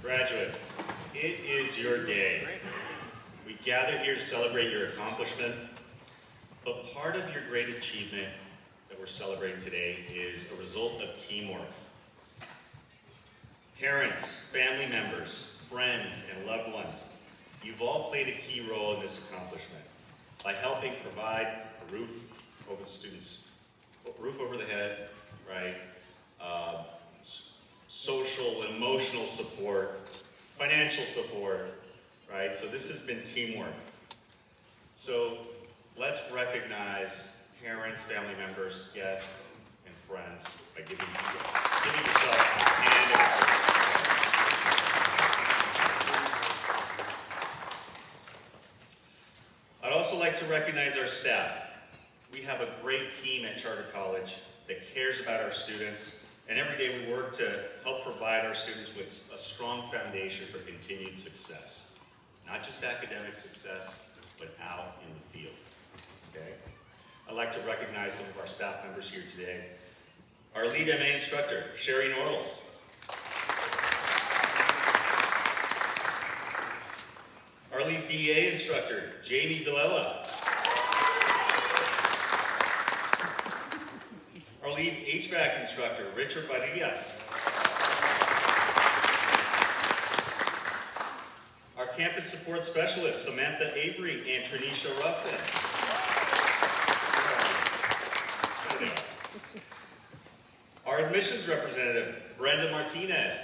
Graduates, it is your day. We gather here to celebrate your accomplishment, but part of your great achievement that we're celebrating today is a result of teamwork. Parents, family members, friends, and loved ones, you've all played a key role in this accomplishment by helping provide a roof over the students, roof over the head, right? Social and emotional support, financial support, right? So this has been teamwork. So let's recognize parents, family members, guests, and friends by giving yourself a hand of applause. I'd also like to recognize our staff. We have a great team at Charter College that cares about our students, and every day we work to help provide our students with a strong foundation for continued success. Not just academic success, but out in the field, okay? I'd like to recognize some of our staff members here today. Our lead MA instructor, Sherry Norles. Our lead DA instructor, Jamie Villela. Our lead HVAC instructor, Richard Varillas. Our campus support specialist, Samantha Avery and Trinisha Ruffin. Our admissions representative, Brenda Martinez.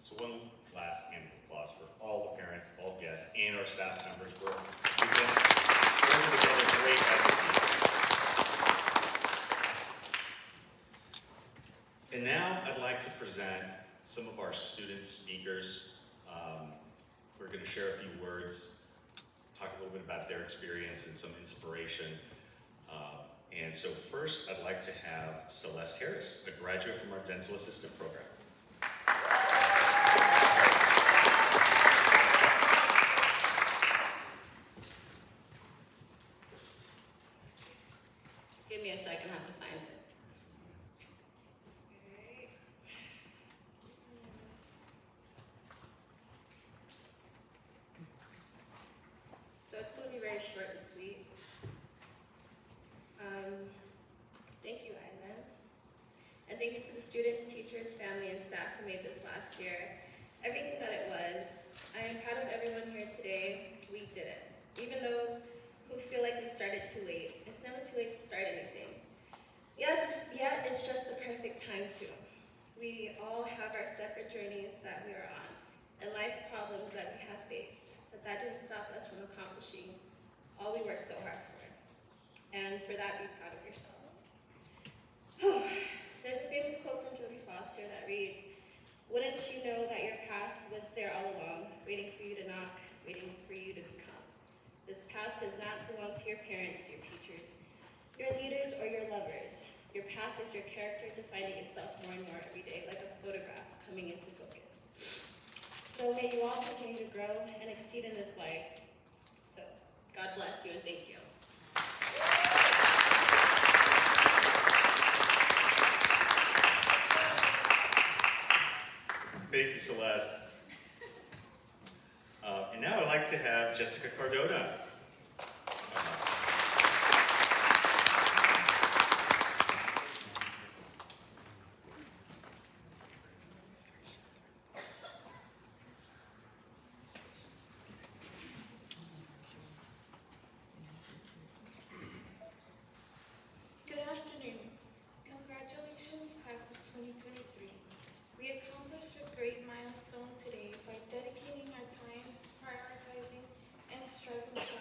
So one last hand of applause for all the parents, all guests, and our staff members. We've been working together great as a team. And now I'd like to present some of our student speakers. We're going to share a few words, talk a little bit about their experience and some inspiration. And so first, I'd like to have Celeste Harris, a graduate from our dental assistant program. Give me a second, I have to find it. So it's going to be very short and sweet. Thank you, Ivan. And thank you to the students, teachers, family, and staff who made this last year everything that it was. I am proud of everyone here today. We did it. Even those who feel like we started too late. It's never too late to start anything. Yeah, it's just the perfect time to. We all have our separate journeys that we are on and life problems that we have faced, but that didn't stop us from accomplishing all we worked so hard for. And for that, be proud of yourself. There's a famous quote from Jodie Foster that reads, "Wouldn't you know that your path was there all along, waiting for you to knock, waiting for you to become? This path does not belong to your parents, your teachers, your leaders, or your lovers. Your path is your character defining itself more and more every day, like a photograph coming into focus. So may you all continue to grow and exceed in this life. So, God bless you and thank you." Thank you, Celeste. And now I'd like to have Jessica Cardona. Good afternoon. Congratulations, class of 2023. We accomplished a great milestone today by dedicating our time, prioritizing, and struggling so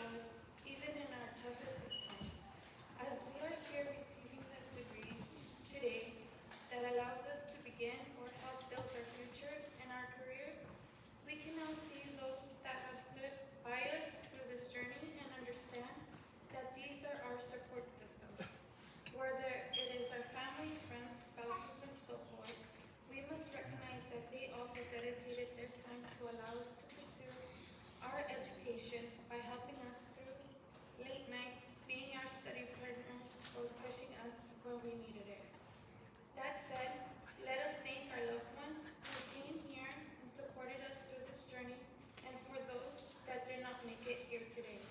or pushing us when we needed it. That said, let us thank our loved ones who came here and supported us through this journey, and for those that did not make it here today.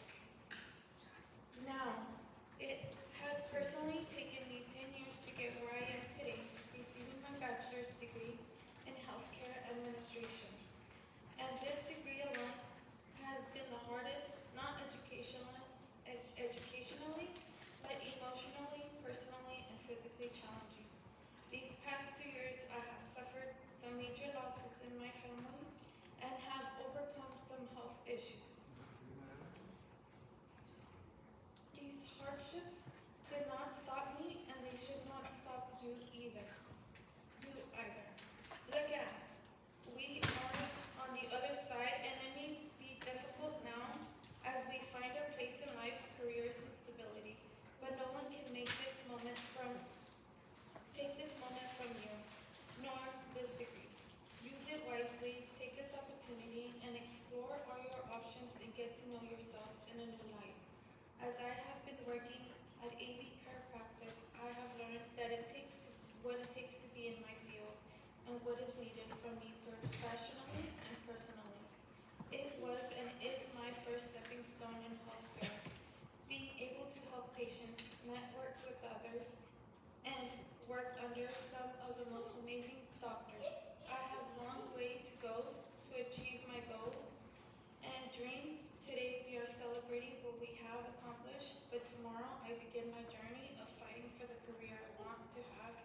Now, it has personally taken me 10 years to get where I am today, receiving my bachelor's degree in healthcare administration. And this degree alone has been the hardest, not educationally, but emotionally, personally, and physically challenging. These past 2 years, I have suffered some major losses in my family and have overcome some health issues. These hardships did not stop me, and they should not stop you either. Look at us. We are on the other side, and it may be difficult now as we find our place in life, careers, and stability. But no one can take this moment from you, nor this degree. Use it wisely, take this opportunity, and explore all your options and get to know yourself in a new light. As I have been working at AV Chiropractic, I have learned that what it takes to be in my field and what is needed from me professionally and personally. It was and is my first stepping stone in healthcare. Being able to help patients, network with others, and work under some of the most amazing doctors. I have a long way to go to achieve my goals and dreams. Today we are celebrating what we have accomplished, but tomorrow I begin my journey of fighting for the career I want to have,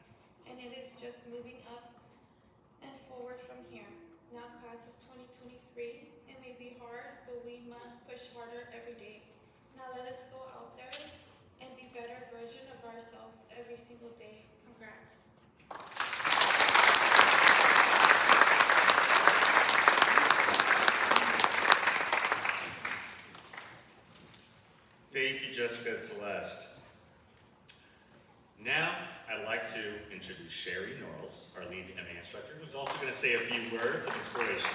and it is just moving up and forward from here. Now, class of 2023, it may be hard, but we must push harder every day. Now let us go out there and be better version of ourselves every single day. Congrats. Thank you, Jessica and Celeste. Now, I'd like to introduce Sherry Norrells, our lead MA instructor, who's also going to say a few words of inspiration.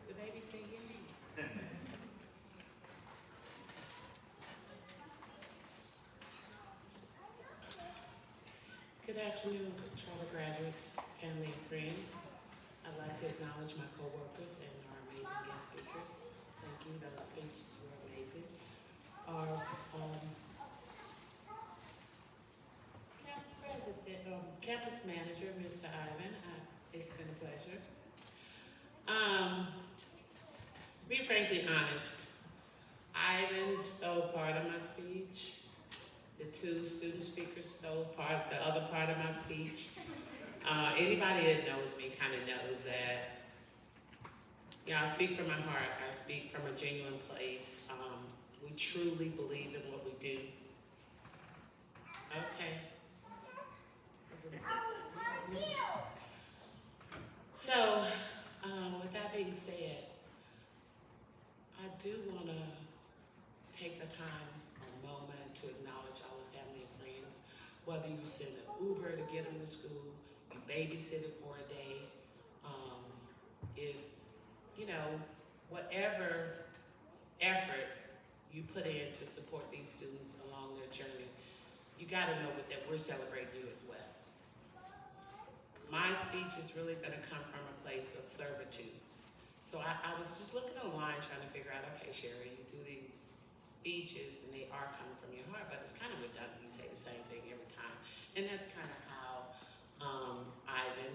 The baby can't hear me. Good afternoon, Charter graduates, family, and friends. I'd like to acknowledge my coworkers and our amazing guest speakers. Thank you, those speeches were amazing. Our campus manager, Mr. Ivan, it's been a pleasure. Be frankly honest, Ivan stole part of my speech. The two student speakers stole the other part of my speech. Anybody that knows me kind of knows that, I speak from my heart. I speak from a genuine place. We truly believe in what we do. Okay. So, with that being said, I do want to take the time, a moment, to acknowledge all the family and friends. Whether you send an Uber to get them to school, you babysit it for a day, if, whatever effort you put in to support these students along their journey, you got to know that we're celebrating you as well. My speech is really going to come from a place of servitude. So I was just looking online trying to figure out, okay, Sherry, you do these speeches and they are coming from your heart, but it's kind of redundant. You say the same thing every time. And that's kind of how, Ivan,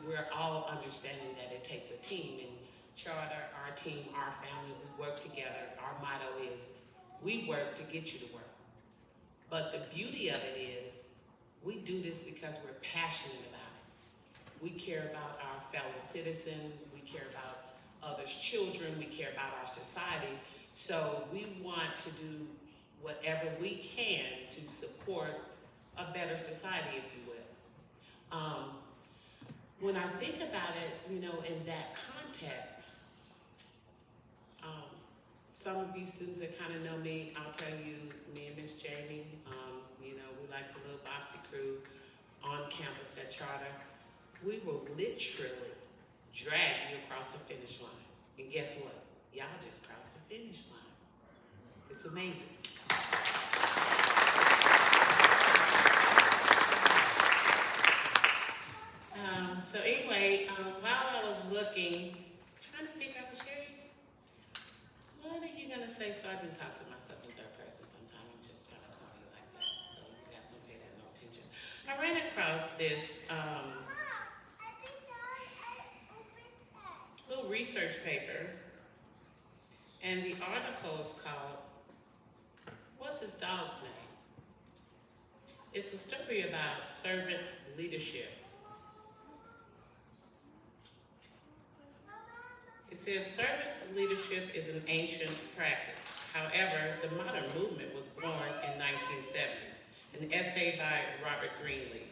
we're all understanding that it takes a team. And Charter, our team, our family, we work together. Our motto is, we work to get you to work. But the beauty of it is, we do this because we're passionate about it. We care about our fellow citizens. We care about others' children. We care about our society. So we want to do whatever we can to support a better society, if you will. When I think about it, in that context, some of you students that kind of know me, I'll tell you, me and Miss Jamie, we like the little boxy crew on campus at Charter. We will literally drag you across the finish line. And guess what? Y'all just crossed the finish line. It's amazing. So anyway, while I was looking, trying to figure out, Sherry, what are you gonna say? So I do talk to myself in third person sometimes. I'm just kind of corny like that. So you guys don't pay that no attention. I ran across this little research paper, and the article is called, "What's His Dog's Name?" It's a story about servant leadership. It says servant leadership is an ancient practice. However, the modern movement was born in 1970. An essay by Robert Greenleaf.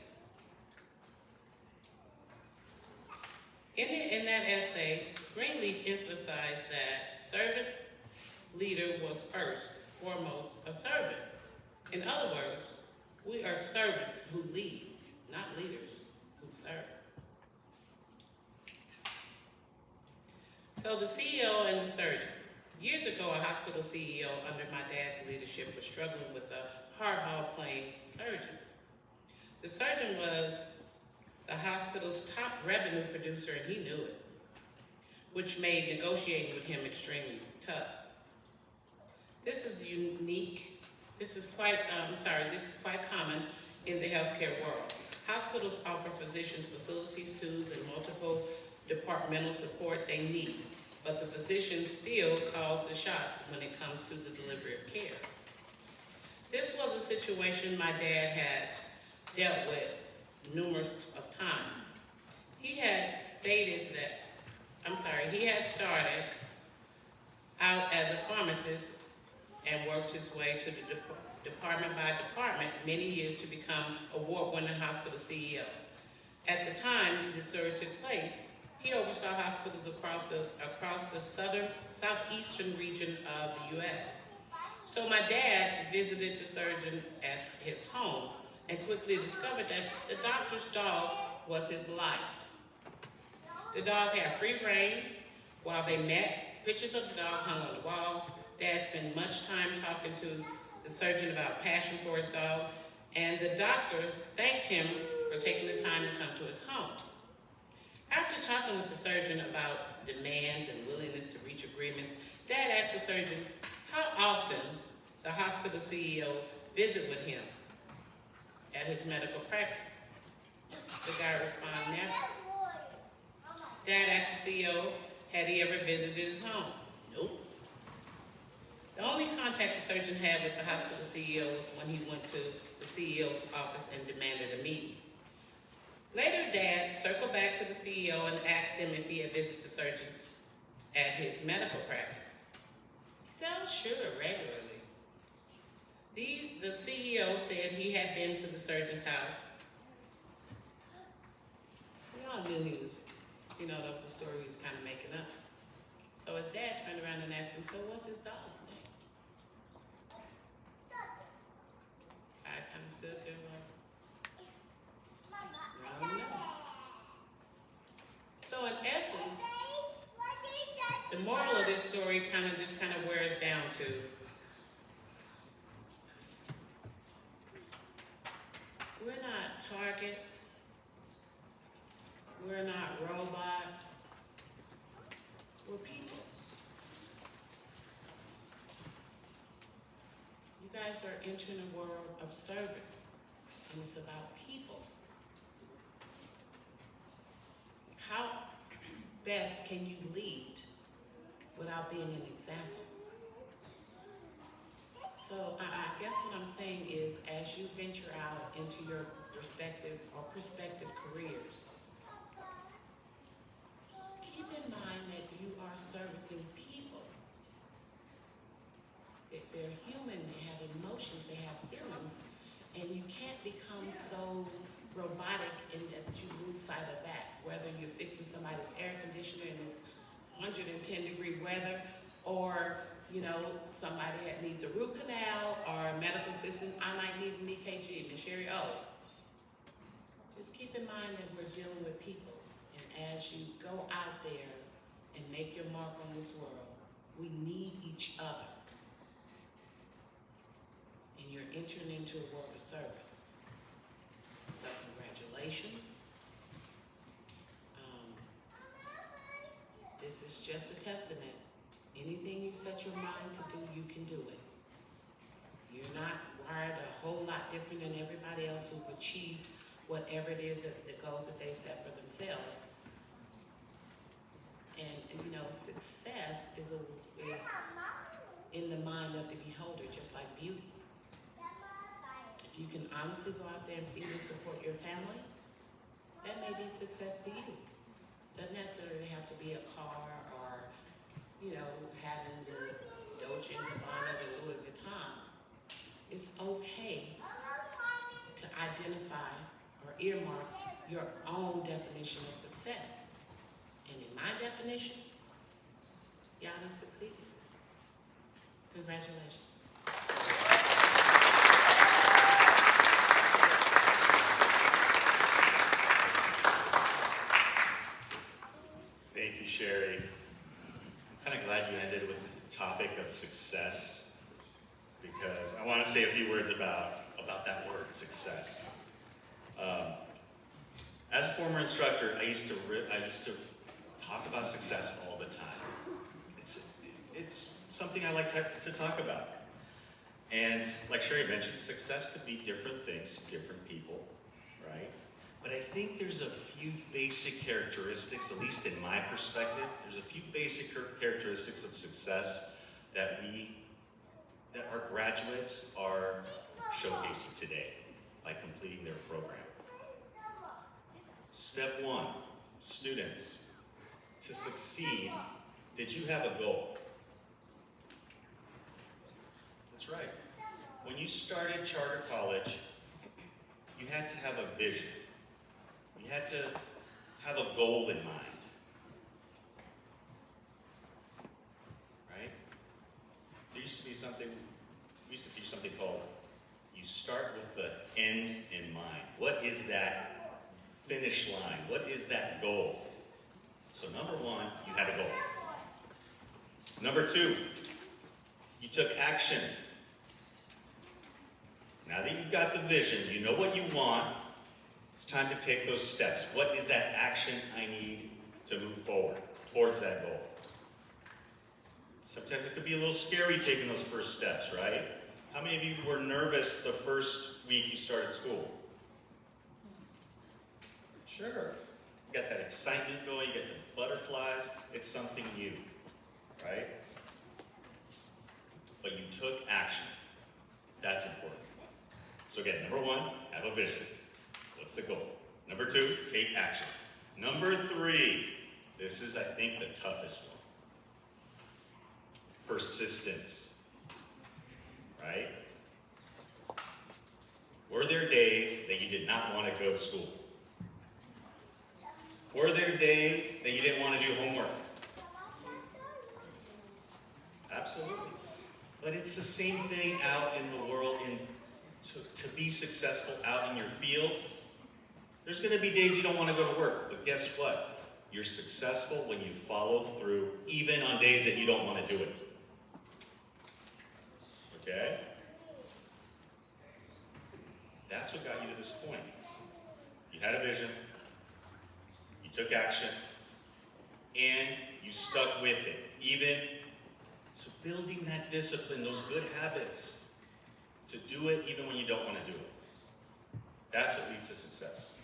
In that essay, Greenleaf emphasized that servant leader was first, foremost, a servant. In other words, we are servants who lead, not leaders who serve. So the CEO and the surgeon. Years ago, a hospital CEO under my dad's leadership was struggling with a hardball playing surgeon. The surgeon was the hospital's top revenue producer, and he knew it, which made negotiating with him extremely tough. This is unique. This is quite common in the healthcare world. Hospitals offer physicians facilities, tools, and multiple departmental support they need, but the physician still calls the shots when it comes to the delivery of care. This was a situation my dad had dealt with numerous of times. He had started out as a pharmacist and worked his way to the department by department many years to become award-winning hospital CEO. At the time this story took place, he oversaw hospitals across the southeastern region of the U.S. So my dad visited the surgeon at his home and quickly discovered that the doctor's dog was his life. The dog had free rein while they met. Pictures of the dog hung on the wall. Dad spent much time talking to the surgeon about passion for his dog, and the doctor thanked him for taking the time to come to his home. After talking with the surgeon about demands and willingness to reach agreements, Dad asked the surgeon how often the hospital CEO visited with him at his medical practice. The guy responded, never. Dad asked the CEO, had he ever visited his home? Nope. The only contact the surgeon had with the hospital CEO was when he went to the CEO's office and demanded a meeting. Later, Dad circled back to the CEO and asked him if he had visited the surgeons at his medical practice. He said, "Oh, sure, regularly." The CEO said he had been to the surgeon's house. We all knew he was, that was a story he was kind of making up. So his dad turned around and asked him, "So what's his dog's name?" I kind of stood there like, I don't know. So in essence, the moral of this story kind of wears down to we're not targets, we're not robots, we're people. You guys are entering a world of service, and it's about people. How best can you lead without being an example? So I guess what I'm saying is, as you venture out into your prospective careers, keep in mind that you are servicing people. They're human, they have emotions, they have feelings, and you can't become so robotic in that you lose sight of that. Whether you're fixing somebody's air conditioner in this 110-degree weather, or somebody that needs a root canal, or a medical assistant, I might need an EKG, Ms. Sherry, just keep in mind that we're dealing with people. And as you go out there and make your mark on this world, we need each other. And you're entering into a world of service. So congratulations. This is just a testament. Anything you set your mind to do, you can do it. You're not wired a whole lot different than everybody else who've achieved whatever it is that the goals that they've set for themselves. And you know, success is in the mind of the beholder, just like beauty. If you can honestly go out there and feed and support your family, that may be success to you. Doesn't necessarily have to be a car or, you know, having the Dolce & Gabbana or Louis Vuitton. It's okay to identify or earmark your own definition of success. And in my definition, y'all done succeeded. Congratulations. Thank you, Sherry. I'm kind of glad you ended with the topic of success, because I want to say a few words about that word, success. As a former instructor, I used to talk about success all the time. It's something I like to talk about. And like Sherry mentioned, success could be different things to different people, right? But I think there's a few basic characteristics, at least in my perspective, there's a few basic characteristics of success that our graduates are showcasing today by completing their program. Step one, students, to succeed, did you have a goal? That's right. When you started Charter College, you had to have a vision. You had to have a goal in mind. Right? There used to be something, we used to teach something called, you start with the end in mind. What is that finish line? What is that goal? So number one, you had a goal. Number two, you took action. Now that you've got the vision, you know what you want, it's time to take those steps. What is that action I need to move forward towards that goal? Sometimes it could be a little scary taking those first steps, right? How many of you were nervous the first week you started school? Sure. You got that excitement going, you get the butterflies, it's something new, right? But you took action. That's important. So again, number one, have a vision. What's the goal? Number two, take action. Number three, this is, I think, the toughest one. Persistence, right? Were there days that you did not want to go to school? Were there days that you didn't want to do homework? Absolutely. But it's the same thing out in the world, to be successful out in your field. There's going to be days you don't want to go to work, but guess what? You're successful when you follow through, even on days that you don't want to do it. Okay? That's what got you to this point. You had a vision, you took action, and you stuck with it. So building that discipline, those good habits, to do it even when you don't want to do it. That's what leads to success.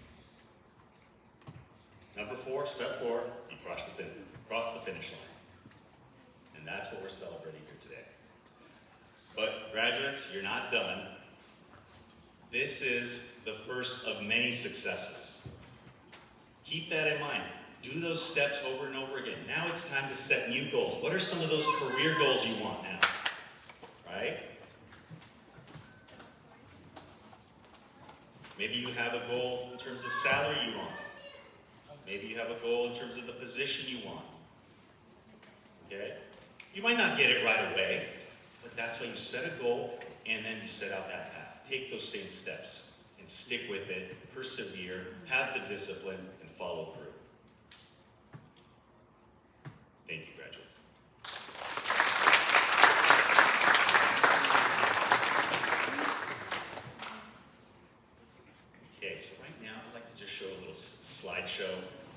Number four, step four, you cross the finish line. And that's what we're celebrating here today. But graduates, you're not done. This is the first of many successes. Keep that in mind. Do those steps over and over again. Now it's time to set new goals. What are some of those career goals you want now? Right? Maybe you have a goal in terms of salary you want. Maybe you have a goal in terms of the position you want. Okay? You might not get it right away, but that's why you set a goal and then you set out that path. Take those same steps and stick with it, persevere, have the discipline, and follow through. slideshow,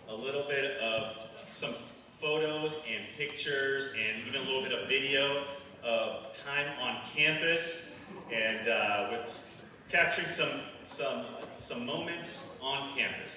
a little bit of some photos and pictures and even a little bit of video of time on campus and with capturing some moments on campus.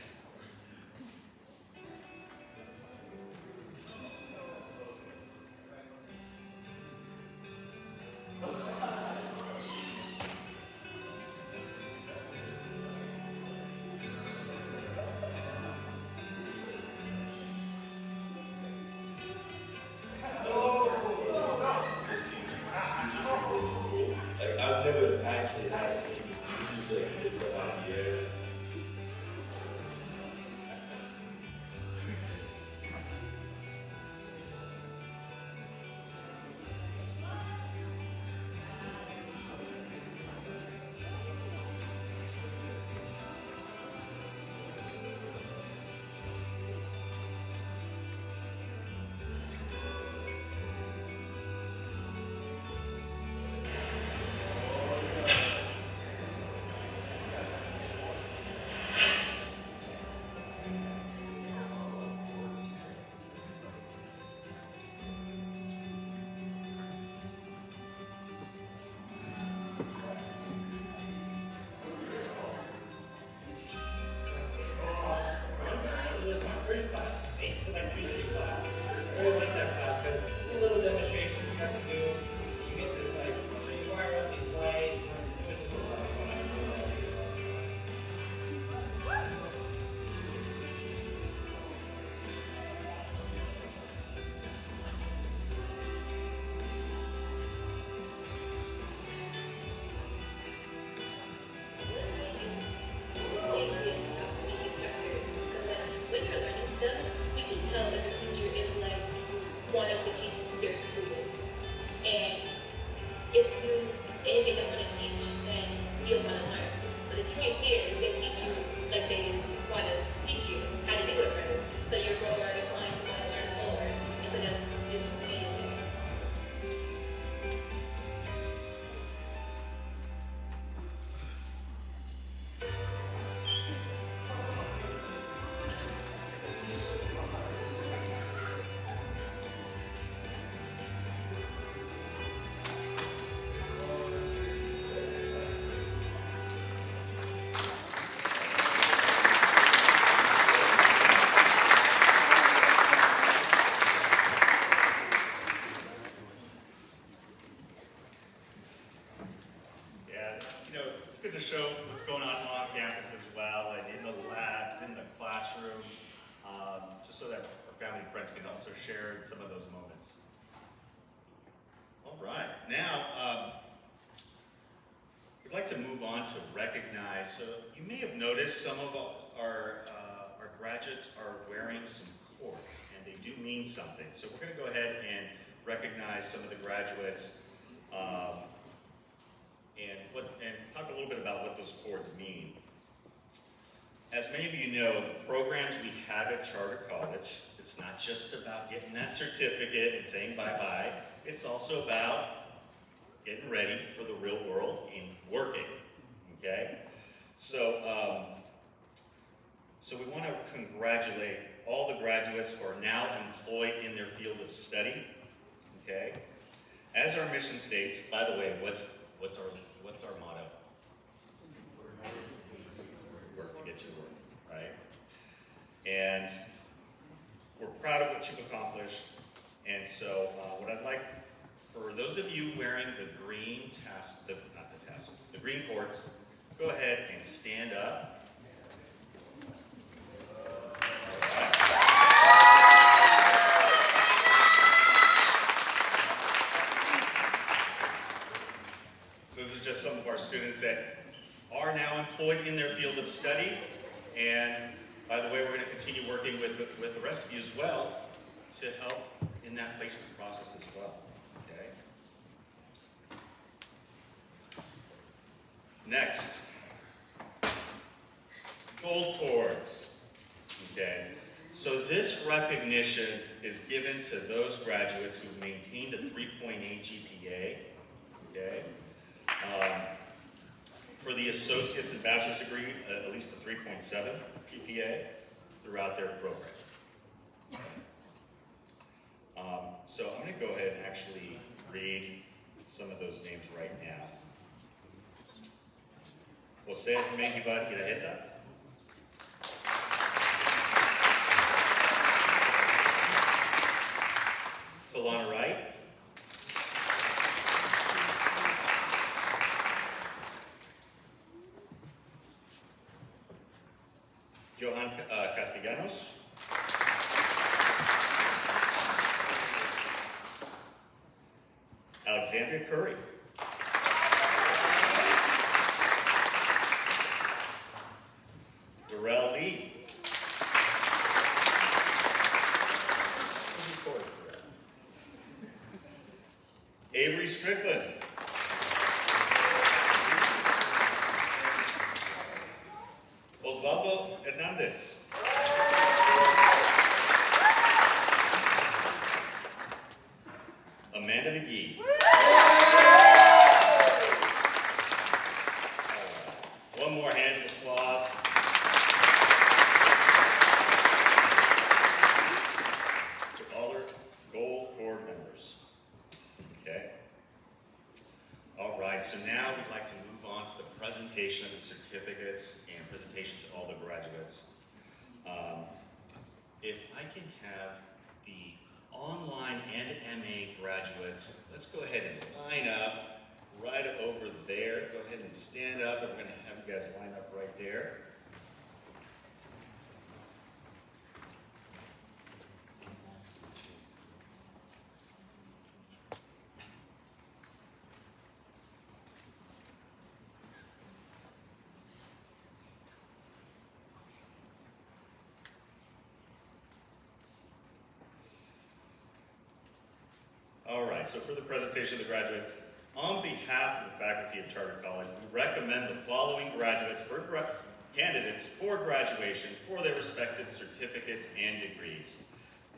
I've never actually had any teachers like this around here. It was my first class, basically my Tuesday class. I really like that class because a little demonstration you have to do. You get to like wire up these lights. It was just a lot of fun. I really liked it. When you're learning stuff, you can tell that the teacher is like wanting to teach their students. And if they don't want to teach, then you don't want to learn. So the teachers here, they teach you like they want to teach you how to do it right. So you're more inclined to want to learn more instead of just being there. Yeah, it's good to show what's going on campus as well, and in the labs, in the classrooms, just so that our family and friends can also share in some of those moments. All right, now we'd like to move on to recognize. So you may have noticed some of our graduates are wearing some cords, and they do mean something. So we're going to go ahead and recognize some of the graduates. And talk a little bit about what those cords mean. As many of you know, the programs we have at Charter College, it's not just about getting that certificate and saying bye-bye. It's also about getting ready for the real world and working, okay? So we want to congratulate all the graduates who are now employed in their field of study, okay? As our mission states, by the way, what's our motto? Work to get you work, right? And we're proud of what you've accomplished. And so what I'd like for those of you wearing the green the green cords, go ahead and stand up. Those are just some of our students that are now employed in their field of study. And by the way, we're going to continue working with the rest of you as well to help in that placement process as well. Okay. Next, gold cords. Okay. So this recognition is given to those graduates who maintained a 3.8 GPA. Okay. For the associate's and bachelor's degree, at least a 3.7 GPA. throughout their program. So I'm going to go ahead and actually read some of those names right now. Jose Mengibar Iraheta. Falana Wright. Johan Castellanos. Alexandria Curry. Darrell Lee. Avery Strickland. Osvaldo Hernandez. Amanda McGee. One more hand of applause. To all our Gold Cord members. Okay. All right, so now we'd like to move on to the presentation of the certificates and presentation to all the graduates. If I can have the online and MA graduates, let's go ahead and line up right over there. Go ahead and stand up. We're going to have you guys line up right there. All right, so for the presentation of the graduates, on behalf of the faculty of Charter College, we recommend the following candidates for graduation for their respective certificates and degrees.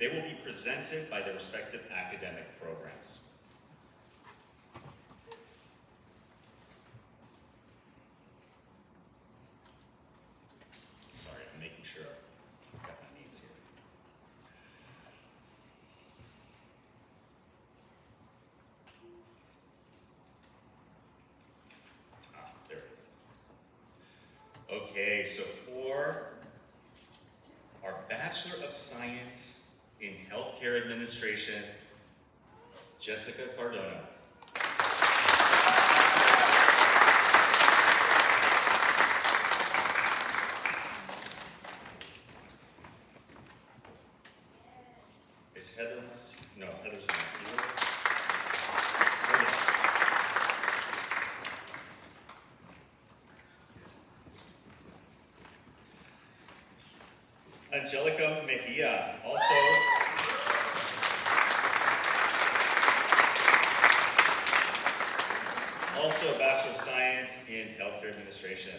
They will be presented by their respective academic programs. Sorry, I'm making sure I've got my names here. There it is. Okay, so for our Bachelor of Science in Healthcare Administration, Jessica Cardona. Is Heather not? No, Heather's not here. Angelica Mejia, also a Bachelor of Science in Healthcare Administration.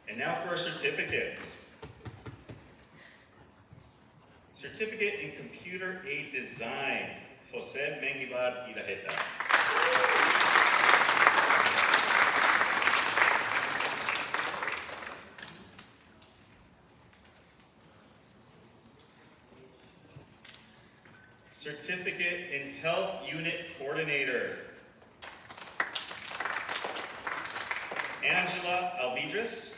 And now for our certificates. Certificate in Computer Aid Design, Jose Mengibar Iraheta. Certificate in Health Unit Coordinator, Angela Alvidres.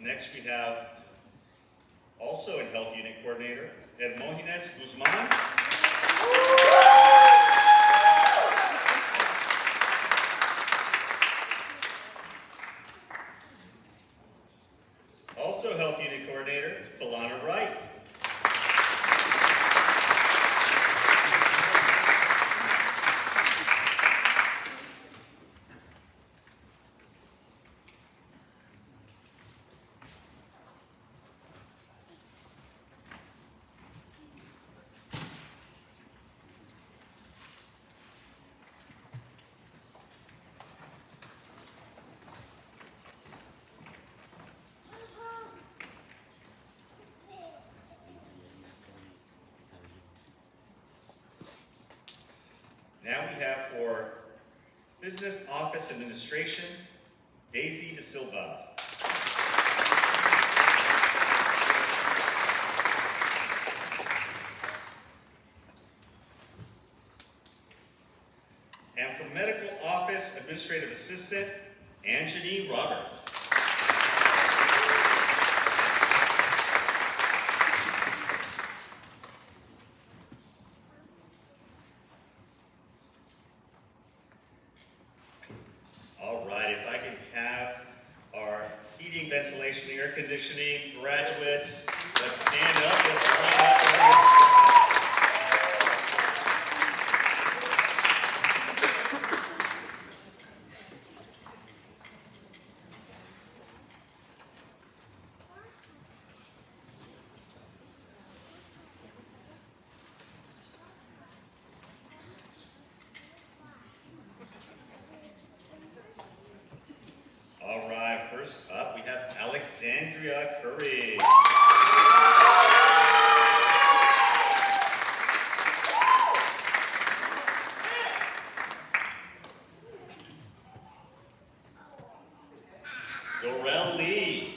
Next we have, also in Health Unit Coordinator, Hermógenes Guzman. Also Health Unit Coordinator, Falana Wright. Now we have for Business Office Administration, Daisy De Silva. And for Medical Office Administrative Assistant, Anjani Roberts. All right, if I can have our heating, ventilation, air conditioning graduates, let's stand up. Let's line up for our All right, first up we have Alexandria Curry. Dorel Lee.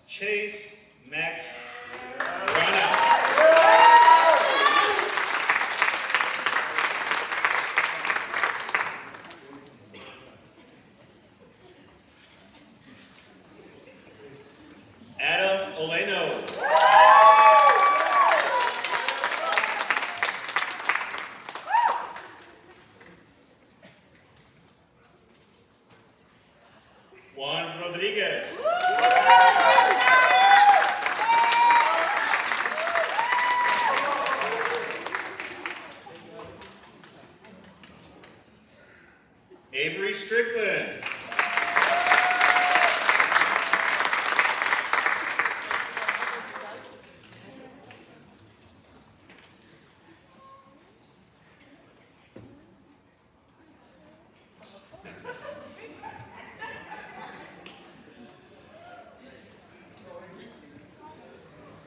Chase Max Rana. Adam Oleno. Juan Rodriguez. Avery Strickland.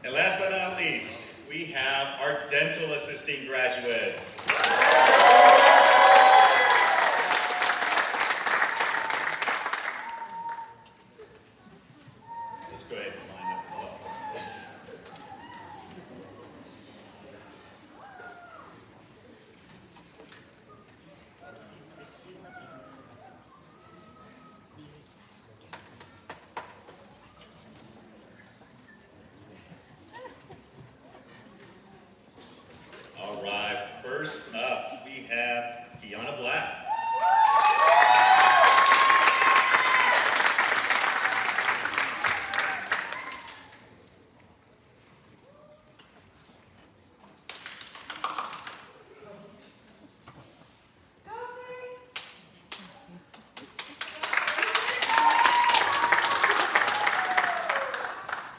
And last but not least, we have our dental assisting graduates. Let's go ahead and line up as well. All right, first up we have Kiana Black.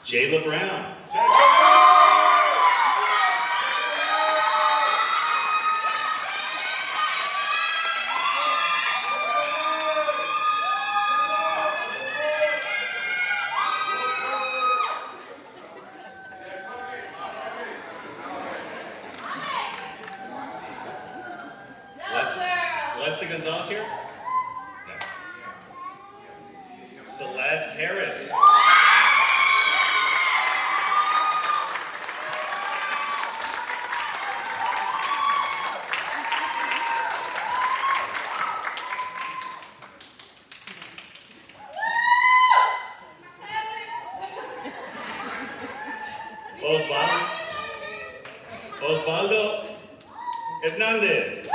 Jayla Brown. Celeste Gonzalez here? No. Celeste Harris. Osvaldo Hernandez.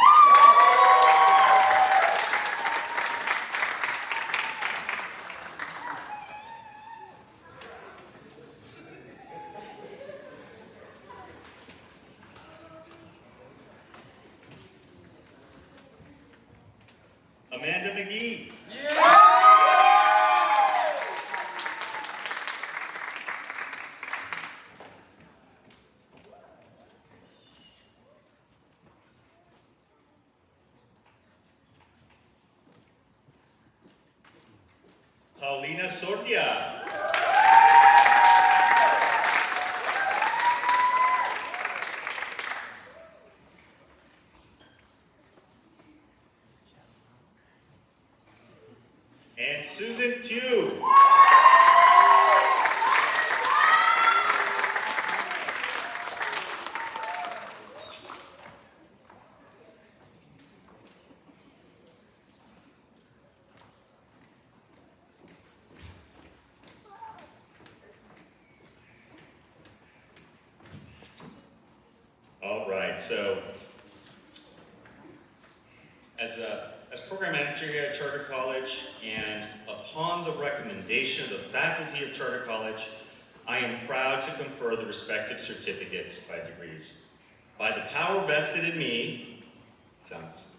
Amanda McGee. Paulina Sordia. And Susan Tew. All right, so as program manager here at Charter College, and upon the recommendation of the faculty of Charter College, I am proud to confer the respective certificates by degrees. By the power vested in me, sounds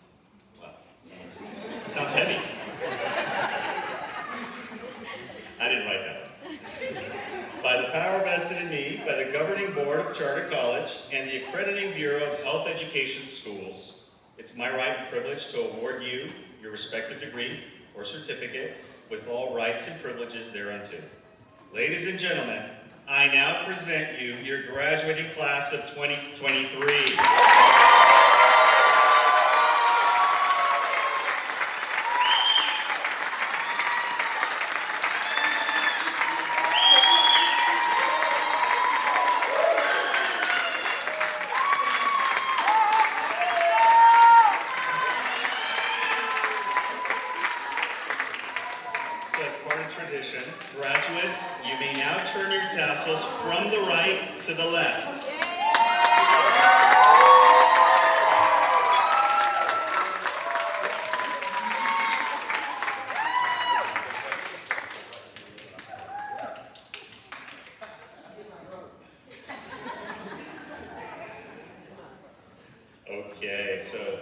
heavy. I didn't write that one. By the power vested in me, by the governing board of Charter College and the accrediting Bureau of Health Education Schools, it's my right and privilege to award you your respective degree or certificate with all rights and privileges thereunto. Ladies and gentlemen, I now present you your graduating class of 2023. So as part of tradition, graduates, you may now turn your tassels from the right to the left. Okay, so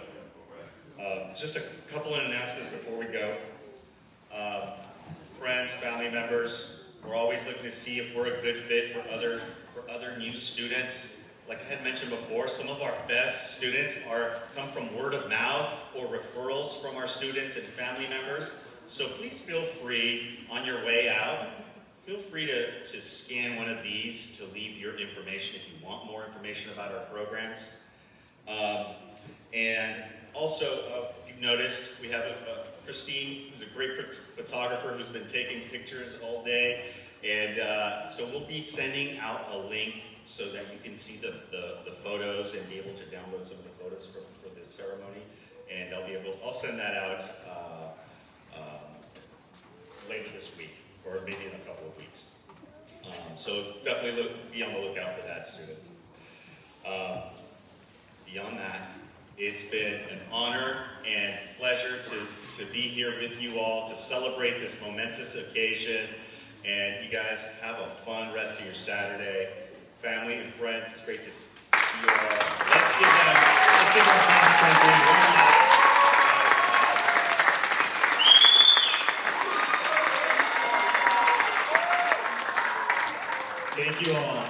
just a couple of announcements before we go. Friends, family members, we're always looking to see if we're a good fit for other new students. Like I had mentioned before, some of our best students come from word of mouth or referrals from our students and family members. So please feel free on your way out, feel free to scan one of these to leave your information if you want more information about our programs. And also, if you've noticed, we have Christine, who's a great photographer who's been taking pictures all day. And so we'll be sending out a link so that you can see the photos and be able to download some of the photos for this ceremony. And I'll send that out later this week, or maybe in a couple of weeks. So definitely be on the lookout for that, students. Beyond that, it's been an honor and pleasure to be here with you all to celebrate this momentous occasion. And you guys have a fun rest of your Saturday. Family and friends, it's great to see you all. Let's give our class president one last. Thank you all.